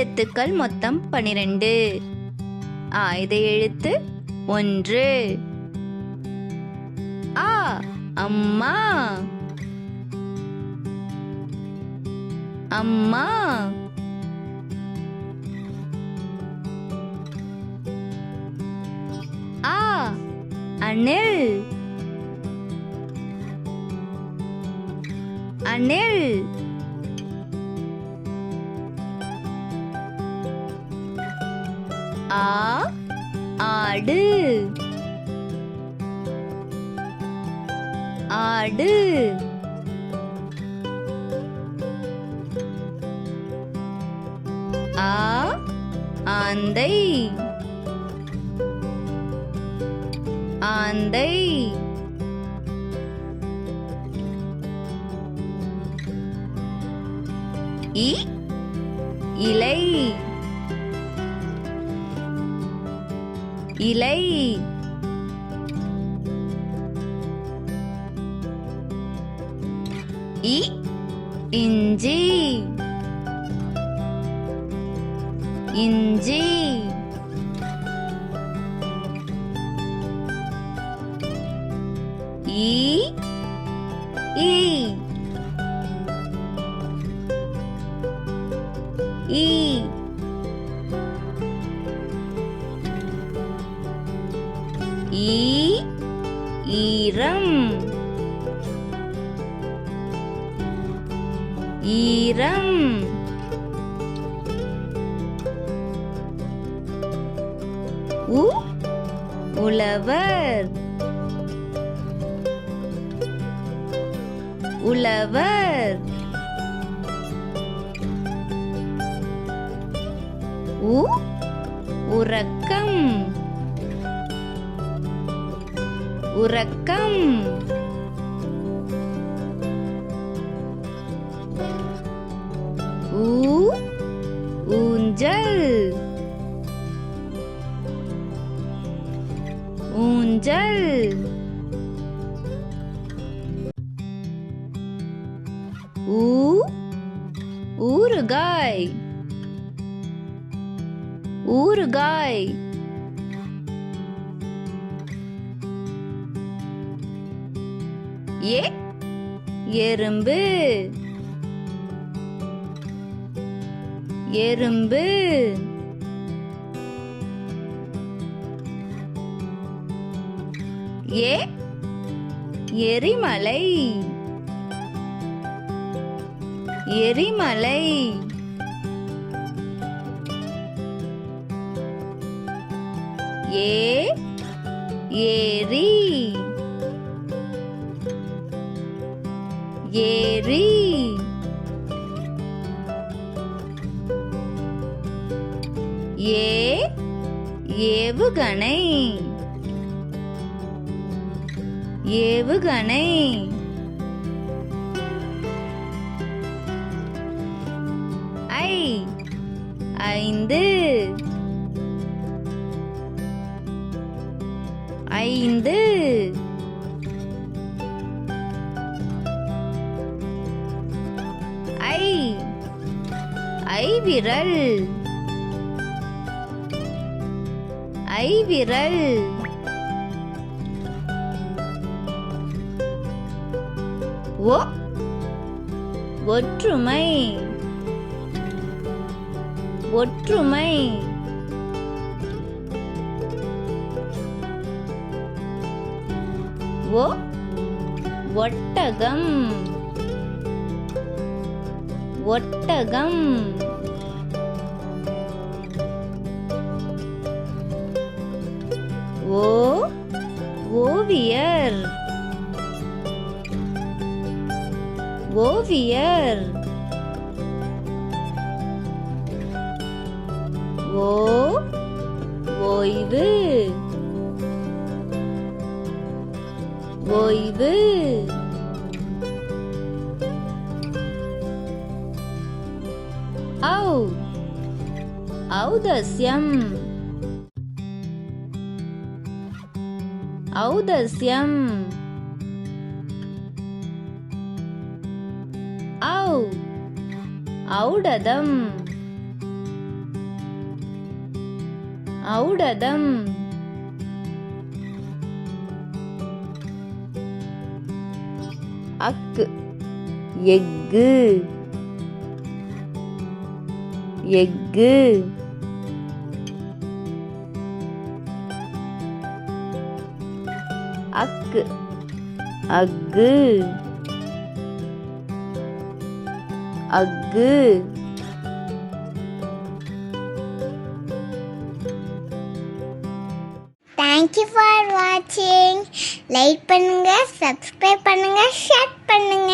எழுத்துக்கள் மொத்தம் 12. ஆயுத எழுத்து 1. ஆ அம்மா. அம்மா. ஆ அணில். அணில். ஆ ஆடு. ஆடு. ஆ ஆந்தை. ஆந்தை. இ இலை. இலை. இ இஞ்சி. இஞ்சி. ஈ ஈ. ஈ. ஈ ஈரம். ஈரம். உ உழவர். உழவர். உ உறக்கம். உறக்கம். ஊ ஊஞ்சல். ஊஞ்சல். ஊ ஊறுகாய். ஊறுகாய். ஏ எறும்பு. எறும்பு. ஏ எரிமலை. எரிமலை. ஏ ஏரி. ஏரி. ஏ ஏவுகணை. ஏவுகணை. ஐ ஐந்து. ஐந்து. ஐ ஐவிரல். ஐவிரல். ஒ ஒற்றுமை. ஒற்றுமை. ஒ ஒட்டகம். ஒட்டகம். ஓ ஓவியர். ஓவியர். ஓ ஓய்வு. ஓய்வு. ஔ ஔதஸ்யம். ஔதஸ்யம். ஔ ஔடதம். ஔடதம் அக்கு எக்கு எக்கு அக்கு அக்கு அக்கு Thank you for watching. Like பண்ணுங்க, subscribe பண்ணுங்க, share பண்ணுங்க.